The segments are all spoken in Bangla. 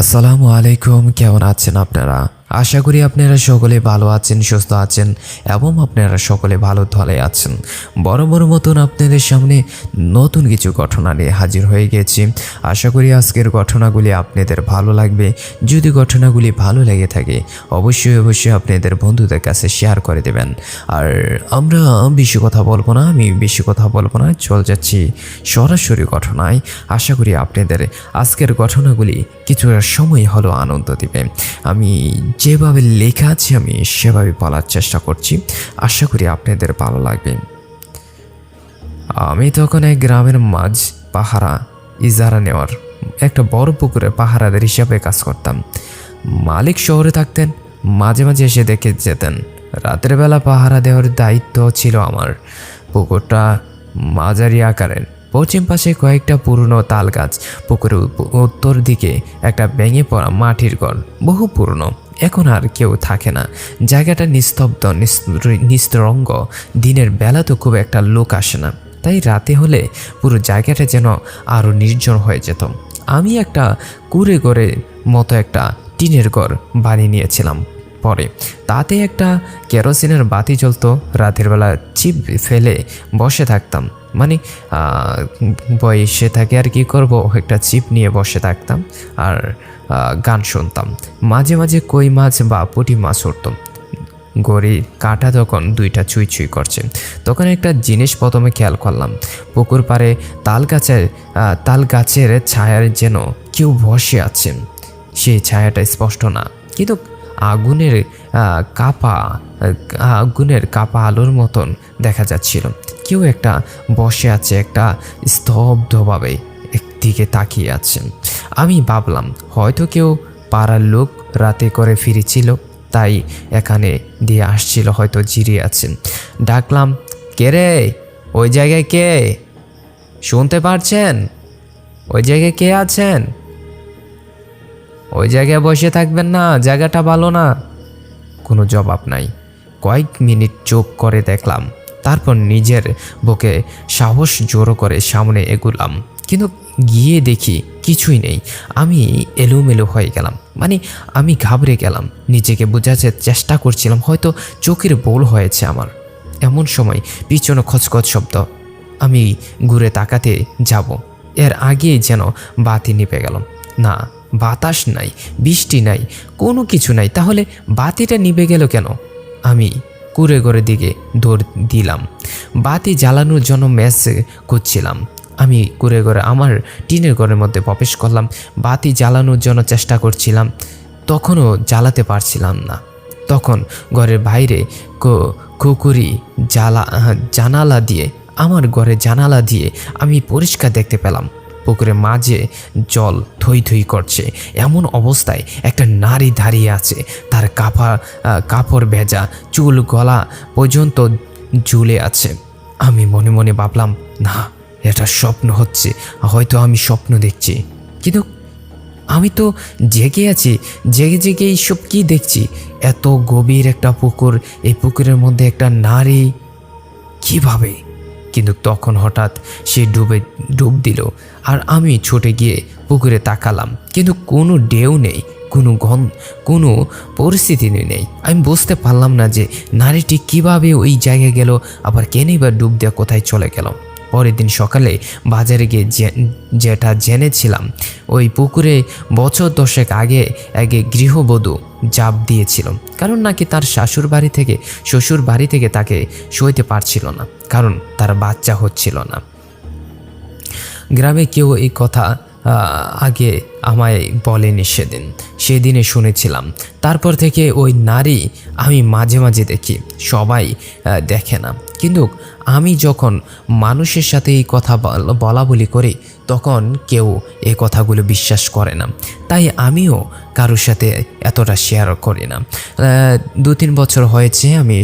আসসালামু আলাইকুম, কেমন আছেন আপনারা? আশা করি আপনারা সকলে ভালো আছেন, সুস্থ আছেন এবং আপনারা সকলে ভালো ধলে আছেন। বড় মতন আপনাদের সামনে নতুন কিছু ঘটনা নিয়ে হাজির হয়ে গেছি। আশা করি আজকের ঘটনাগুলি আপনাদের ভালো লাগবে। যদি ঘটনাগুলি ভালো লেগে থাকে অবশ্যই আপনাদের বন্ধুদের কাছে শেয়ার করে দেবেন। আর আমরা বেশি কথা বলবো না, চল যাচ্ছি সরাসরি ঘটনায়। আশা করি আপনাদের আজকের ঘটনাগুলি কিছুটা সময় হলো আনন্দ দিবে। আমি যেভাবে লেখা আছে আমি সেভাবে বলার চেষ্টা করছি, আশা করি আপনাদের ভালো লাগবে। আমি তখন এক গ্রামের মাঝ পাহারা ইজারা নেওয়ার একটা বড় পুকুরে পাহারাদার হিসাবে কাজ করতাম। মালিক শহরে থাকতেন, মাঝে মাঝে এসে দেখে যেতেন। রাতের বেলা পাহারা দেওয়ার দায়িত্ব ছিল আমার। পুকুরটা মাঝারি আকারের, পশ্চিম পাশে কয়েকটা পুরনো তাল গাছ, পুকুরের উত্তর দিকে একটা ভেঙে পড়া মাটির ঘর, বহু পুরনো, এখন আর কেউ থাকে না। জায়গাটা নিস্তব্ধ, নিস্তরঙ্গ। দিনের বেলা তো খুব একটা লোক আসে না, তাই রাতে হলে পুরো জায়গাটা যেন আরও নির্জন হয়ে যেত। আমি একটা কুঁড়ে ঘরের মতো একটা টিনের ঘর বানিয়ে নিয়েছিলাম। পরে তাতে একটা কেরোসিনের বাতি জ্বলতো। রাতের বেলা চিপ ফেলে বসে থাকতাম, মানে বসে থাকে আর কি করব, একটা চিপ নিয়ে বসে থাকতাম আর গান শুনতাম। মাঝে মাঝে কই মাছ বা পুঁটি মাছ উঠত। গড়ির কাঁটা তখন দুইটা চুই চুই করছে। তখন একটা জিনিস প্রথমে খেয়াল করলাম, পুকুর পাড়ে তাল গাছের ছায়ার যেন কেউ বসে আছেন। সেই ছায়াটা স্পষ্ট না, কিন্তু আগুনের কাপা আলোর মতন দেখা যাচ্ছিল। কেউ একটা বসে আছে, একটা স্তব্ধভাবে একদিকে তাকিয়ে আছেন। আমি ভাবলাম হয়তো কেউ পাড়ার লোক রাতে করে ফিরেছিল, তাই এখানে দিয়ে আসছিল, হয়তো জিরিয়ে আছেন। ডাকলাম, কে রে? ওই জায়গায় কে? শুনতে পারছেন? ওই জায়গায় কে আছেন? ওই জায়গায় বসে থাকবেন না, জায়গাটা ভালো না। কোনো জবাব নাই। কয়েক মিনিট চুপ করে দেখলাম, তারপর নিজের বুকে সাহস জোরো করে সামনে এগুলাম। কিন্তু গিয়ে দেখি কিছুই নেই। আমি এলোমেলো হয়ে গেলাম, মানে আমি ঘাবড়ে গেলাম। নিজেকে বোঝাতে চেষ্টা করছিলাম হয়তো চোখের ভুল হয়েছে আমার। এমন সময় পিছনে খচখচ শব্দ। আমি ঘুরে তাকাতে যাব, এর আগেই যেন বাতি নিভে গেল। না, বাতাস নাই, বৃষ্টি নাই, কোনো কিছু নাই। তাহলে বাতিটা নিভে গেল কেন? আমি কুঁড়ে ঘরের দিকে দৌড় দিলাম। বাতি জ্বালানোর জন্য ম্যাচ খুঁজছিলাম। আমি কুঁড়ে ঘরে, আমার টিনের ঘরের মধ্যে প্রবেশ করলাম। বাতি জ্বালানোর জন্য চেষ্টা করছিলাম, তখনও জ্বালাতে পারছিলাম না। তখন ঘরের বাইরে কুকুরি জানালা দিয়ে, আমার ঘরের জানালা দিয়ে আমি পরিষ্কার দেখতে পেলাম পুকুরের মাঝে জল থই থই করছে। এমন অবস্থায় একটা নারী দাঁড়িয়ে আছে, তার কাপড় ভেজা, চুল গলা পর্যন্ত ঝুলে আছে। আমি মনে মনে ভাবলাম, না, এটা স্বপ্ন হচ্ছে, হয়তো আমি স্বপ্ন দেখছি। কিন্তু আমি তো জেগে আছি, জেগে এইসব কি দেখছি? এত গভীর একটা পুকুর, এই পুকুরের মধ্যে একটা নারী, কিভাবে? কিন্তু তখন হঠাৎ সে ডুব দিল, আর আমি ছুটে গিয়ে পুকুরে তাকালাম, কিন্তু কোনো ঢেউ নেই, কোনো পরিস্থিতি নেই। আমি বুঝতে পারলাম না যে নারীটি কিভাবে ওই জায়গায় গেল, আবার কেনই বা ডুব দিয়ে কোথায় চলে গেল। পরের দিন সকালে বাজারে গিয়ে যেটা জেনেছিলাম, ওই পুকুরে বছর 10 আগে গৃহবধূ জাপ দিয়েছিল, কারণ নাকি তার শ্বশুর বাড়ি থেকে তাকে সইতে পারছিল না, কারণ তার বাচ্চা হচ্ছিল না। গ্রামে কেউ এই কথা আগে আমায় বলেনি। সেদিনে শুনেছিলাম। তারপর থেকে ওই নারী আমি মাঝে মাঝে দেখি, সবাই দেখে না। কিন্তু আমি যখন মানুষের সাথে এই কথা বলা বলি করি, তখন কেউ এই কথাগুলো বিশ্বাস করে না। তাই আমিও কারোর সাথে এতটা শেয়ার করি না। 2-3 বছর হয়েছে আমি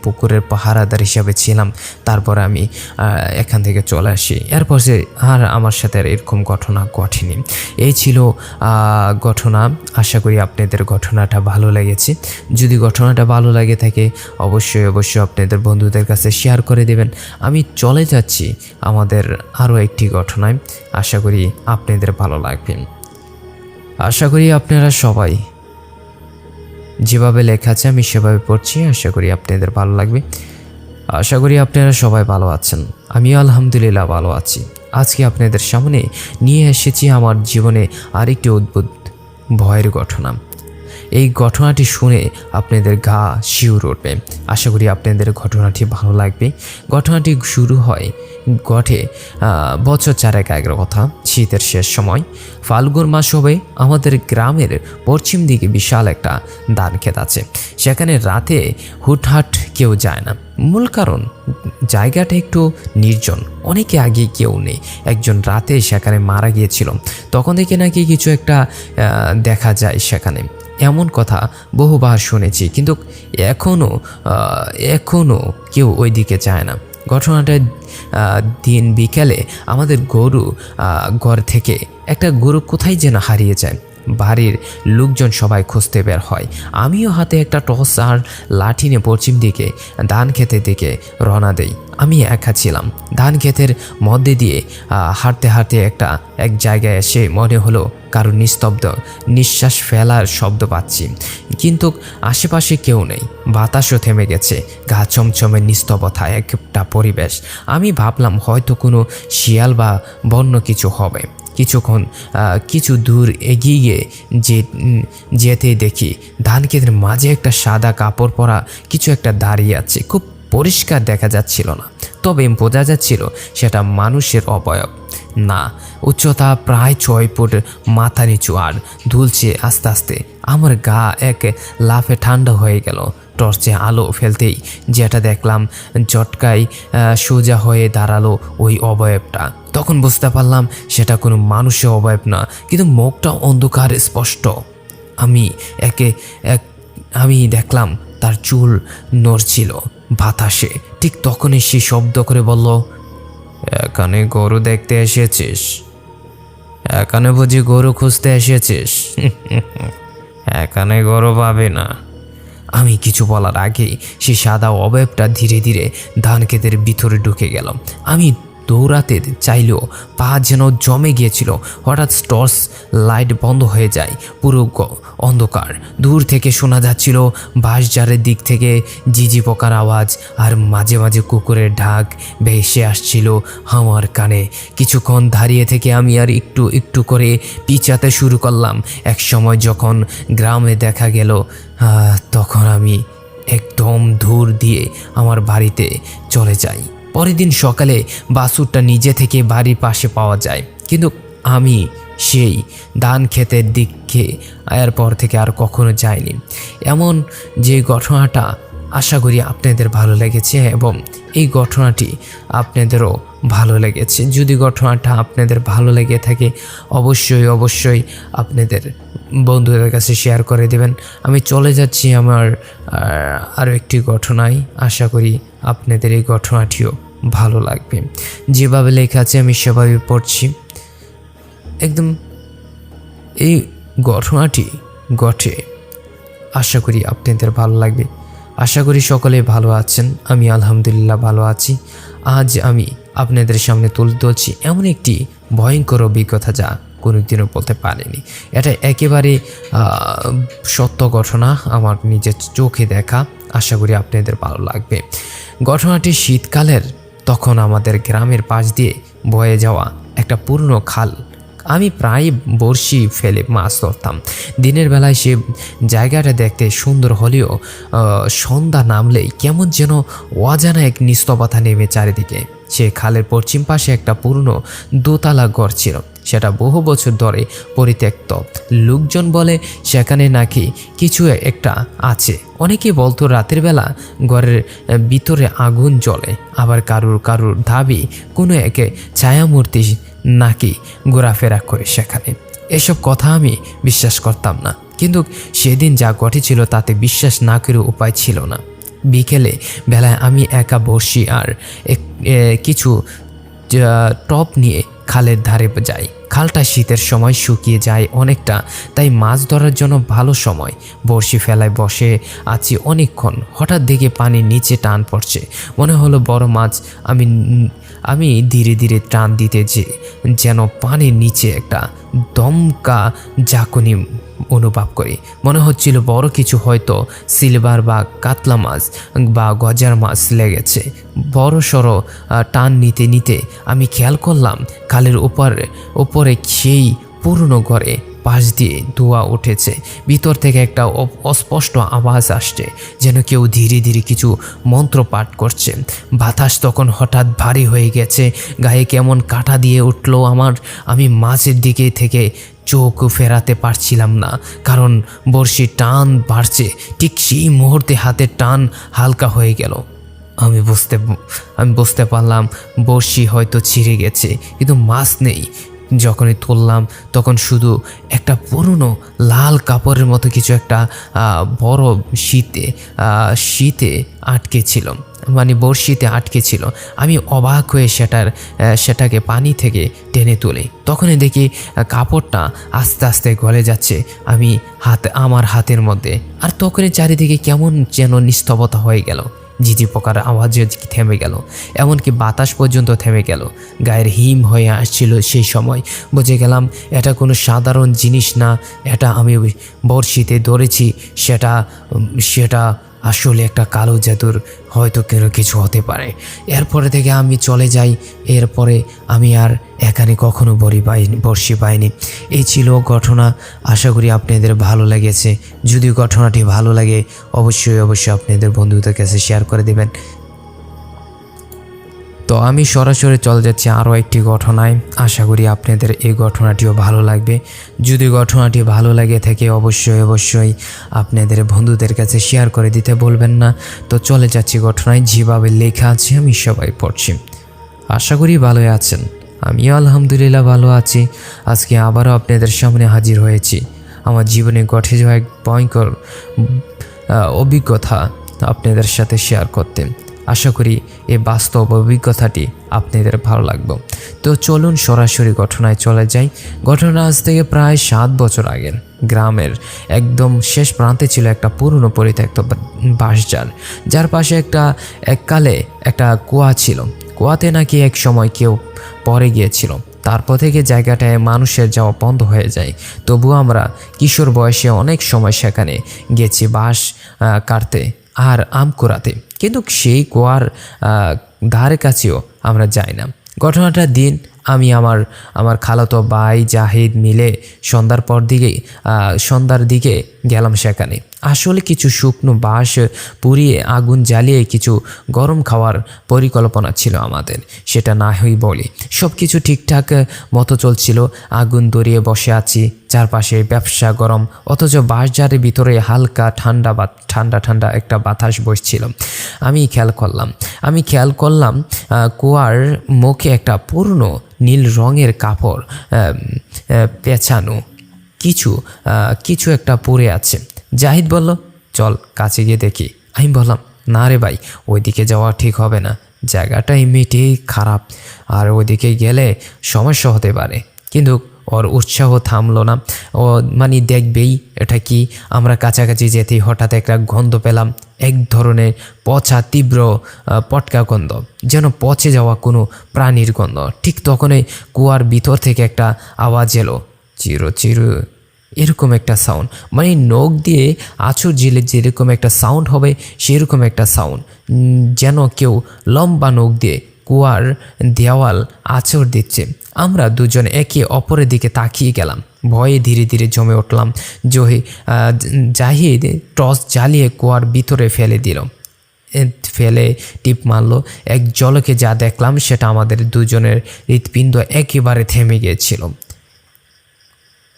পুকুরের পাহারাদার হিসাবে ছিলাম। তারপর আমি এখান থেকে চলে আসি। এরপর যে আর আমার সাথে আর এরকম ঘটনা ঘটেনি। এই ছিল ঘটনা। আশা করি আপনাদের ঘটনাটা ভালো লেগেছে। যদি ঘটনাটা ভালো লাগে থাকে অবশ্যই আপনাদের বন্ধুদের কাছে শেয়ার করে দেবেন। আমি চলে যাচ্ছি আমাদের আরও একটি ঘটনায়। আশা করি আপনাদের ভালো লাগবে। আশা করি আপনারা সবাই যেভাবে লেখা আছে আমি সেভাবে পড়ছি। আশা করি আপনাদের ভালো লাগবে। আশা করি আপনারা সবাই ভালো আছেন। আমিও আলহামদুলিল্লাহ ভালো আছি। আজকে আপনাদের সামনে নিয়ে এসেছি আমার জীবনে আরেকটি অদ্ভুত ভয়ের ঘটনা। এই ঘটনাটি শুনে আপনাদের গা শিউরে উঠবে। আশা করি আপনাদের ঘটনাটি ভালো লাগবে। ঘটনাটি শুরু ঘটে বছর 4 আগের কথা। শীতের শেষ সময়, ফাল্গুন মাস হবে। আমাদের গ্রামের পশ্চিম দিকে বিশাল একটা ধান ক্ষেত আছে। সেখানে রাতে হুটহাট কেউ যায় না। মূল কারণ, জায়গাটা একটু নির্জন, অনেকে আগে কেউ নেই। একজন রাতে সেখানে মারা গিয়েছিল। তখন থেকে নাকি কিছু একটা দেখা যায় সেখানে, এমন কথা বহুবার শুনেছি, কিন্তু এখনও কেউ ওই দিকে যায় না। ঘটনাটা দিন বিকেলে আমাদের ঘর থেকে একটা গরু কোথায় যেন হারিয়ে যায়। বাড়ির লোকজন সবাই খুঁজতে বের হয়। আমিও হাতে একটা টর্চ আর লাঠি নিয়ে পশ্চিম দিকে ধান ক্ষেতের দিকে রওনা দেই। আমি একা ছিলাম। ধান ক্ষেতের মধ্যে দিয়ে হাঁটতে হাঁটতে এক জায়গায় এসে মনে হলো কারো নিস্তব্ধ নিঃশ্বাস ফেলার শব্দ পাচ্ছি, কিন্তু আশেপাশে কেউ নেই। বাতাসও থেমে গেছে। গা চমচমে নিস্তব্ধতা একটা পরিবেশ। আমি ভাবলাম হয়তো কোনো শিয়াল বা বন্য কিছু হবে। কিছু দূর এগিয়ে যেতে দেখি ধান ক্ষেতের মাঝে একটা সাদা কাপড় পরা কিছু একটা দাঁড়িয়ে আছে। খুব পরিষ্কার দেখা যাচ্ছিল না, তবে বোঝা যাচ্ছিল সেটা মানুষের অবয়ব না। উচ্চতা প্রায় 6 ফুট, মাথা নিচু আর দুলছে আস্তে আস্তে। আমার গা এক লাফে ঠান্ডা হয়ে গেল। টর্চে আলো ফেলতেই যেটা দেখলাম, জটকায় সোজা হয়ে দাঁড়ালো ওই অবয়বটা। তখন বুঝতে পারলাম সেটা কোনো মানুষের অবয়ব না, কিন্তু মুখটা অন্ধকার স্পষ্ট। আমি দেখলাম তার চুল নড়ছিল বাতাসে। ঠিক তখনই সে শব্দ করে বলল, এখানে গরু দেখতে এসেছিস? এখানে বুঝি গরু খুঁজতে এসেছিস? এখানে গরু পাবে না। আমি কিছু বলার আগেই সে সাদা অবয়বটা ধীরে ধীরে ধান ক্ষেতের ভিতরে ঢুকে গেল। আমি দৌড়াতে চাইলেও পা যেন জমে গিয়েছিল। হঠাৎ টর্চ লাইট বন্ধ হয়ে যায়। পুরো অন্ধকার। দূর থেকে শোনা যাচ্ছিল বাঁশঝাড়ের দিক থেকে ঝিঝি পোকার আওয়াজ, আর মাঝে মাঝে কুকুরের ঢাক ভেসে আসছিল আমার কানে। কিছুক্ষণ দাঁড়িয়ে থেকে আমি আর একটু একটু করে পিছাতে শুরু করলাম। এক সময় যখন গ্রামে দেখা গেল, তখন আমি একদম দূর দিয়ে আমার বাড়িতে চলে যাই। পরের দিন সকালে বাছুরটা নিজে থেকে বাড়ির পাশে পাওয়া যায়, কিন্তু আমি সেই ধান ক্ষেতের দিকে এরপর থেকে আর কখনো যাইনি। এমন যে ঘটনাটা আশা করি আপনাদের ভালো লেগেছে এবং এই ঘটনাটি আপনাদেরও ভালো লেগেছে। যদি ঘটনাটা আপনাদের ভালো লেগে থাকে অবশ্যই আপনাদের বন্ধুদের কাছে শেয়ার করে দেবেন। আমি চলে যাচ্ছি আমার আরও একটি ঘটনায়। আশা করি আপনাদের এই ঘটনাটিও ভালো লাগবে। যেভাবে লেখা আছে আমি সেভাবে পড়ছি। একদম এই ঘটনাটি ঘটে, আশা করি আপনাদের ভালো লাগবে। আশা করি সকলে ভালো আছেন। আমি আলহামদুলিল্লাহ ভালো আছি। আজ আমি আপনাদের সামনে তুলে ধরছি এমন একটি ভয়ঙ্কর অভিজ্ঞতা যা কোনোদিনও বলতে পারিনি। এটা একেবারে সত্য ঘটনা, আমার নিজের চোখে দেখা। আশা করি আপনাদের ভালো লাগবে। ঘটনাটি শীতকালের। তখন আমাদের গ্রামের পাশ দিয়ে বয়ে যাওয়া একটা পুরনো খাল। আমি প্রায় বড়শি ফেলে মাছ ধরতাম। দিনের বেলায় সে জায়গাটা দেখতে সুন্দর হলেও সন্ধ্যা নামলেই কেমন যেন অজানা এক নিস্তব্ধতা নেমে চারিদিকে। সে খালের পশ্চিম পাশে একটা পুরনো দোতলা ঘর ছিল। সেটা বহু বছর ধরে পরিত্যক্ত। লোকজন বলে সেখানে নাকি কিছু একটা আছে। অনেকে বলতো রাতের বেলা ঘরের ভিতরে আগুন জ্বলে। আবার কারুর দাবি কোনো একে ছায়ামূর্তি নাকি ঘোরাফেরা করে সেখানে। এসব কথা আমি বিশ্বাস করতাম না, কিন্তু সেদিন যা ঘটেছিল তাতে বিশ্বাস না করে উপায় ছিল না। বিকেলে বেলায় আমি একা বসি আর কিছু টপ নিয়ে খালের ধারে যাই। খালটা শীতের সময় শুকিয়ে যায় অনেকটা, তাই মাছ ধরার জন্য ভালো সময়। বড়শি ফেলায় বসে আছি অনেকক্ষণ, হঠাৎ দেখে পানির নিচে টান পড়ছে, মনে হলো বড় মাছ। আমি আমি ধীরে ধীরে টান দিতে যেন পানির নিচে একটা দমকা ঝাঁকুনি অনুভব করি। মনে হচ্ছিল বড় কিছু, হয়তো সিলভার বা কাতলা মাছ বা গজার মাছ লেগেছে। বড় সড়ো টান নিতে নিতে আমি খেয়াল করলাম খালের ওপরে সেই পুরনো ঘরে পাশ দিয়ে ধোঁয়া উঠেছে। ভিতর থেকে একটা অস্পষ্ট আওয়াজ আসছে, যেন কেউ ধীরে ধীরে কিছু মন্ত্র পাঠ করছে। বাতাস তখন হঠাৎ ভারী হয়ে গেছে, গায়ে কেমন কাঁটা দিয়ে উঠলো আমার। আমি মাছের দিকে থেকে চোখ ফেরাতে পারছিলাম না, কারণ বড়শির টান বাড়ছে। ঠিক সেই মুহূর্তে হাতের টান হালকা হয়ে গেল। আমি বুঝতে পারলাম বড়শি হয়তো ছিঁড়ে গেছে, কিন্তু মাছ নেই। যখনই তুললাম তখন শুধু একটা পুরনো লাল কাপড়ের মতো কিছু একটা বড় শীতে আটকে ছিল, মানে বড়শিতে আটকে ছিল। আমি অবাক হয়ে সেটাকে পানি থেকে টেনে তুলি। তখনই দেখি কাপড়টা আস্তে আস্তে গলে যাচ্ছে আমার হাতের মধ্যে। আর তখনই চারিদিকে কেমন যেন নিস্তব্ধতা হয়ে গেল। ঝিঝি পোকার আওয়াজও থেমে গেল, এমনকি বাতাস পর্যন্ত থেমে গেল। গায়ের হিম হয়ে আসছিল। সেই সময় বুঝে গেলাম এটা কোনো সাধারণ জিনিস না, এটা আমি বড়শিতে ধরেছি। সেটা আসলে একটা কালো জাদুর হয়তো কোনো কিছু হতে পারে। এরপরে থেকে আমি চলে যাই। এরপরে আমি আর এখানে কখনো বড়শি পাইনি। এই ছিল ঘটনা। আশা করি আপনাদের ভালো লেগেছে। যদি ঘটনাটি ভালো লাগে অবশ্যই আপনাদের বন্ধুদের কাছে শেয়ার করে দেবেন। তো আমি সরাসরি চলে যাচ্ছি আরও একটি ঘটনায়। আশা করি আপনাদের এই ঘটনাটিও ভালো লাগবে। যদি ঘটনাটি ভালো লাগে থাকে অবশ্যই আপনাদের বন্ধুদের কাছে শেয়ার করে দিতে বলবেন না। তো চলে যাচ্ছি ঘটনায়। যেভাবে লেখা আছে আমি সবাই পড়ছি। আশা করি ভালোই আছেন, আমিও আলহামদুলিল্লাহ ভালো আছি। আজকে আবারও আপনাদের সামনে হাজির হয়েছি আমার জীবনে ঘটে যাওয়া এক ভয়ঙ্কর অভিজ্ঞতা আপনাদের সাথে শেয়ার করতে। আশা করি এই বাস্তব অভিজ্ঞতাটি আপনাদের ভালো লাগবে। তো চলুন সরাসরি ঘটনায় চলে যাই। ঘটনা আজ থেকে প্রায় 7 বছর আগের। গ্রামের একদম শেষ প্রান্তে ছিল একটা পুরনো পরিত্যক্ত বাঁশঝাড়, যার পাশে এককালে একটা কুয়া ছিল। কুয়াতে নাকি এক সময় কেউ পড়ে গিয়েছিল। তারপর থেকে জায়গাটায় মানুষের যাওয়া বন্ধ হয়ে যায়। তবু আমরা কিশোর বয়সে অনেক সময় সেখানে গেছি বাঁশ কাটতে আর আম কুড়াতে, কিন্তু সেই কুয়ার ধারে কাছেও আমরা যাই না। ঘটনাটার দিন আমি আমার খালাতো ভাই জাহিদ মিলে সন্ধ্যার দিকে গেলাম সেখানে। আসলে কিছু শুকনো বাঁশ পুড়িয়ে আগুন জ্বালিয়ে কিছু গরম খাওয়ার পরিকল্পনা ছিল আমাদের। সেটা না হই বলি, সব কিছু ঠিকঠাক মতো চলছিল। আগুন ধরিয়ে বসে আছি, চারপাশে ব্যবসা গরম, অথচ বাঁশঝাড়ের ভিতরে হালকা ঠান্ডা একটা বাতাস বসছিল। আমি খেয়াল করলাম কুয়ার মুখে একটা পুরনো নীল রঙের কাপড় পেঁচানো কিছু একটা পরে আছে। জাহিদ বলল, চল কাছে গিয়ে দেখি। আমি বললাম, না রে ভাই, ওইদিকে যাওয়া ঠিক হবে না, জায়গাটা এমনিতেই খারাপ, আর ওইদিকে গেলে সমস্যা হতে পারে। কিন্তু ওর উৎসাহ থামলো না। ও মানে দেখবেই এটা কি। আমরা কাছাকাছি যেতেই হঠাৎ একটা গন্ধ পেলাম, এক ধরনের পচা তীব্র পটকা গন্ধ, যেন পচে যাওয়া কোনো প্রাণীর গন্ধ। ঠিক তখনই কুয়ার ভিতর থেকে একটা আওয়াজ এলো, চিরো চিরো, এরকম একটা সাউন্ড, মানে নখ দিয়ে আঁচড় জিলে যেরকম একটা সাউন্ড হবে সেরকম একটা সাউন্ড, যেন কেউ লম্বা নখ দিয়ে কুয়ার দেওয়াল আঁচড় দিচ্ছে। আমরা দুজন একে অপরের দিকে তাকিয়ে গেলাম, ভয়ে ধীরে ধীরে জমে উঠলাম। জাহিদ টর্চ জ্বালিয়ে কুয়ার ভিতরে ফেলে টিপ মারল। এক ঝলকে যা দেখলাম সেটা আমাদের দুজনের হৃৎপিণ্ড একেবারে থেমে গিয়েছিল।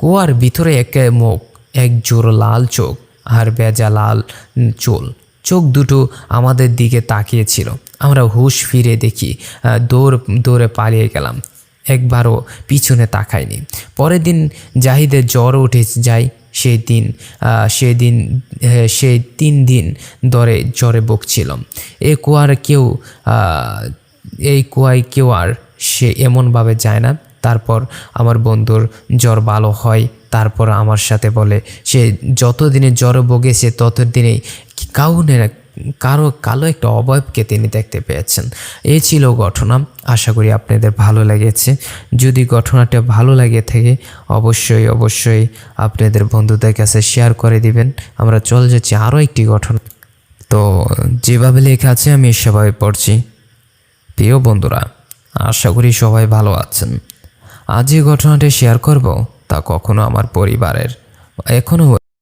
কুয়ার ভিতরে এক মুখ, এক জোড় লাল চোখ আর বেজা লাল চোখ দুটো আমাদের দিকে তাকিয়েছিল। আমরা হুঁশ ফিরে দেখি দৌড়ে পালিয়ে গেলাম, একবারও পিছনে তাকাইনি। পরের দিন জাহিদের জ্বর উঠে যায়। সেই 3 দিন ধরে জ্বরে বকছিলাম। এই কুয়ায় কেউ আর সে এমনভাবে যায় না। তারপর আমার বন্ধুর জ্বর ভালো হয়, তারপর আমার সাথে বলে সে যতদিনে জ্বরে ভুগেছে ততদিনেই কারো কালো একটা অবয়বকে তিনি দেখতে পেয়েছেন। এই ছিল ঘটনা। আশা করি আপনাদের ভালো লেগেছে। যদি ঘটনাটা ভালো লাগে থাকে অবশ্যই আপনাদের বন্ধুদের কাছে শেয়ার করে দিবেন। আমরা চলে যাচ্ছি আরও একটি ঘটনা। তো যেভাবে লেখা আছে আমি সেভাবে পড়ছি। প্রিয় বন্ধুরা, আশা করি সবাই ভালো আছেন। আজ যে ঘটনাটি শেয়ার করব তা কখনো আমার পরিবারের এখনও